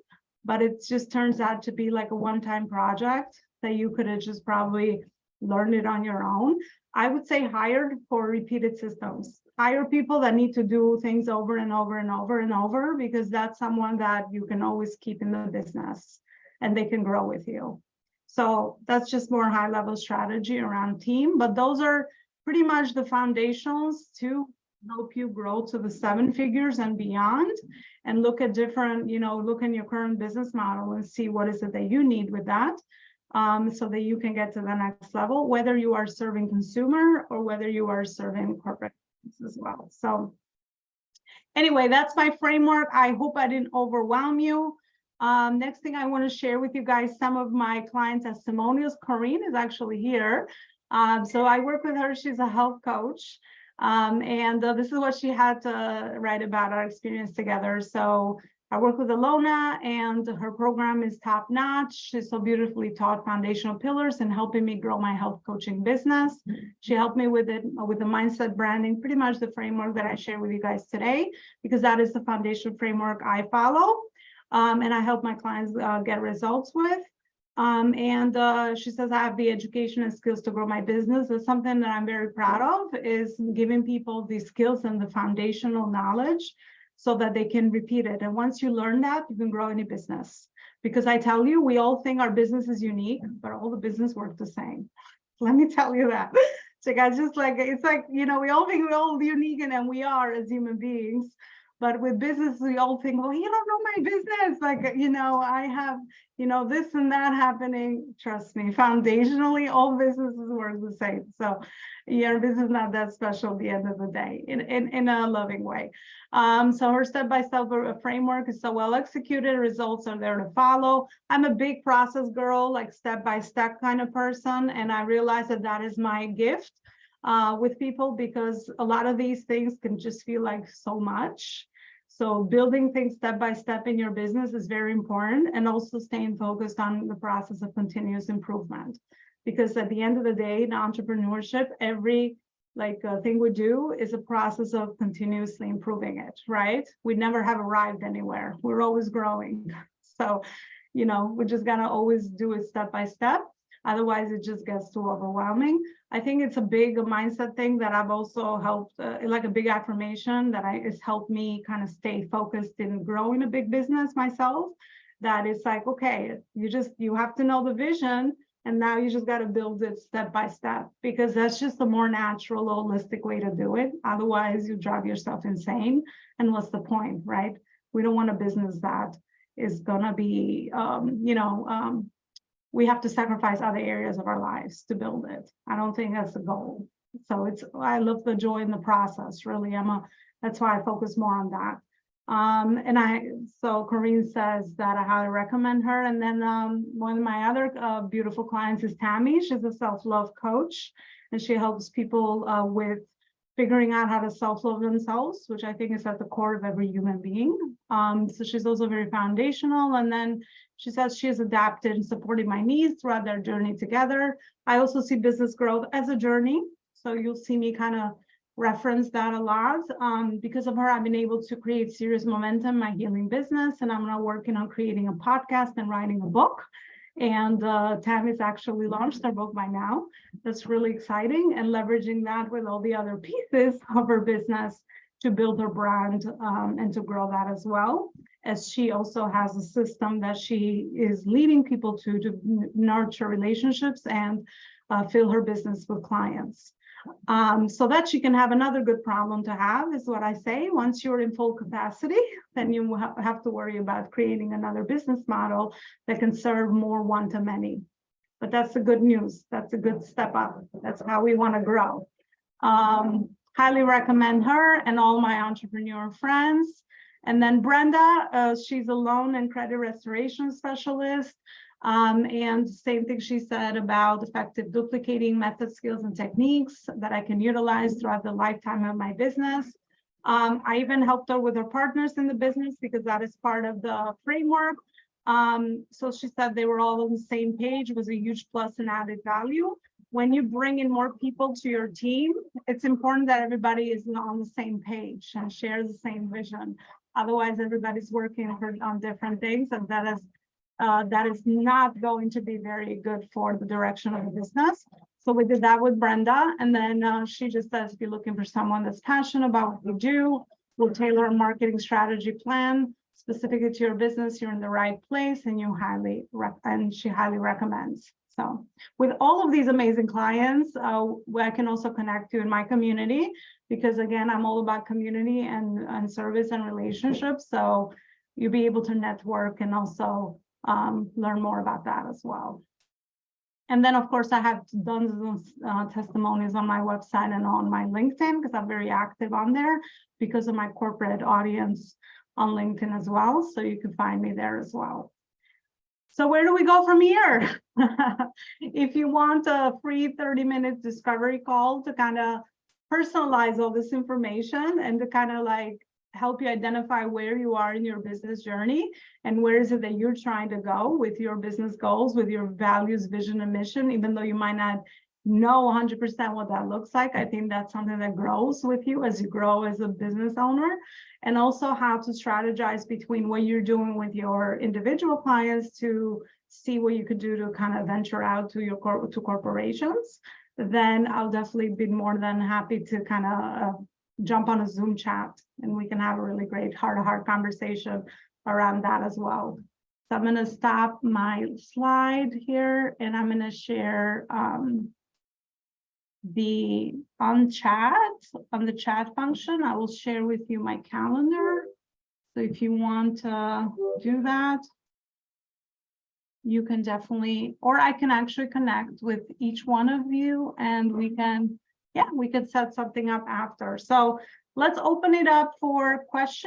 But it just turns out to be like a one-time project that you could have just probably learned it on your own. I would say hired for repeated systems. Hire people that need to do things over and over and over and over because that's someone that you can always keep in the business. And they can grow with you. So that's just more high-level strategy around team, but those are pretty much the foundations to help you grow to the 7 figures and beyond, and look at different, look in your current business model and see what is it that you need with that, so that you can get to the next level, whether you are serving consumer or whether you are serving corporate as well. So anyway, that's my framework. I hope I didn't overwhelm you. Next thing I want to share with you guys, some of my clients' testimonials. Corinne is actually here. So I work with her. She's a health coach. And this is what she had to write about our experience together. So I work with Elona and her program is top notch. She's so beautifully taught foundational pillars and helping me grow my health coaching business. She helped me with it, with the mindset branding, pretty much the framework that I share with you guys today, because that is the foundational framework I follow. And I help my clients get results with. She says, I have the education and skills to grow my business. It's something that I'm very proud of, is giving people the skills and the foundational knowledge so that they can repeat it. And once you learn that, you can grow any business. Because I tell you, we all think our business is unique, but all the business work the same. Let me tell you that. So guys, it's like, we all think we're all unique, and we are as human beings. But with business, we all think, well, you don't know my business. I have, this and that happening. Trust me, foundationally, all businesses work the same. So your business is not that special at the end of the day, in a loving way. So her step-by-step framework is so well executed. Results are there to follow. I'm a big process girl, like step-by-step kind of person. And I realize that is my gift. With people, because a lot of these things can just feel like so much. So building things step by step in your business is very important, and also staying focused on the process of continuous improvement. Because at the end of the day, in entrepreneurship, every thing we do is a process of continuously improving it, right? We never have arrived anywhere. We're always growing. So, we're just gonna always do it step by step. Otherwise, it just gets too overwhelming. I think it's a big mindset thing that I've also helped, like a big affirmation that has helped me kind of stay focused in growing a big business myself. That it's like, okay, you have to know the vision, and now you just got to build it step by step, because that's just a more natural, holistic way to do it. Otherwise, you drive yourself insane. And what's the point, right? We don't want a business that is gonna be, we have to sacrifice other areas of our lives to build it. I don't think that's the goal. So I love the joy in the process, really. That's why I focus more on that. So Corinne says that I highly recommend her. And then one of my other beautiful clients is Tammy. She's a self-love coach, and she helps people with figuring out how to self-love themselves, which I think is at the core of every human being. So she's also very foundational. And then she says she has adapted and supported my needs throughout their journey together. I also see business growth as a journey. So you'll see me kind of reference that a lot. Because of her, I've been able to create serious momentum in my healing business. And I'm now working on creating a podcast and writing a book. And Tammy's actually launched her book by now. That's really exciting, and leveraging that with all the other pieces of her business to build her brand and to grow that as well, as she also has a system that she is leading people to nurture relationships and fill her business with clients. So that she can have another good problem to have is what I say. Once you're in full capacity, then you have to worry about creating another business model that can serve more one-to-many. But that's the good news. That's a good step up. That's how we want to grow. Highly recommend her and all my entrepreneur friends. And then Brenda, she's a loan and credit restoration specialist. And same thing she said about effective duplicating method, skills, and techniques that I can utilize throughout the lifetime of my business. I even helped her with her partners in the business because that is part of the framework. So she said they were all on the same page, was a huge plus and added value. When you bring in more people to your team, it's important that everybody is on the same page and shares the same vision. Otherwise, everybody's working on different things, and that is not going to be very good for the direction of the business. So we did that with Brenda, and then she just says, if you're looking for someone that's passionate about what we do, we'll tailor a marketing strategy plan specifically to your business. You're in the right place, and she highly recommends. So with all of these amazing clients, I can also connect you in my community, because again, I'm all about community and service and relationships. So you'll be able to network and also learn more about that as well. And then, of course, I have dozens of testimonies on my website and on my LinkedIn, because I'm very active on there because of my corporate audience on LinkedIn as well. So you can find me there as well. So where do we go from here? If you want a free 30-minute discovery call to kind of personalize all this information and to kind of like help you identify where you are in your business journey and where is it that you're trying to go with your business goals, with your values, vision, and mission, even though you might not know 100% what that looks like. I think that's something that grows with you as you grow as a business owner, and also how to strategize between what you're doing with your individual clients to see what you could do to kind of venture out to your to corporations. Then I'll definitely be more than happy to kind of jump on a Zoom chat, and we can have a really great heart-to-heart conversation around that as well. So I'm going to stop my slide here, and I'm going to share on the chat function. I will share with you my calendar. So if you want to do that, you can definitely, or I can actually connect with each one of you, and we could set something up after. So let's open it up for questions.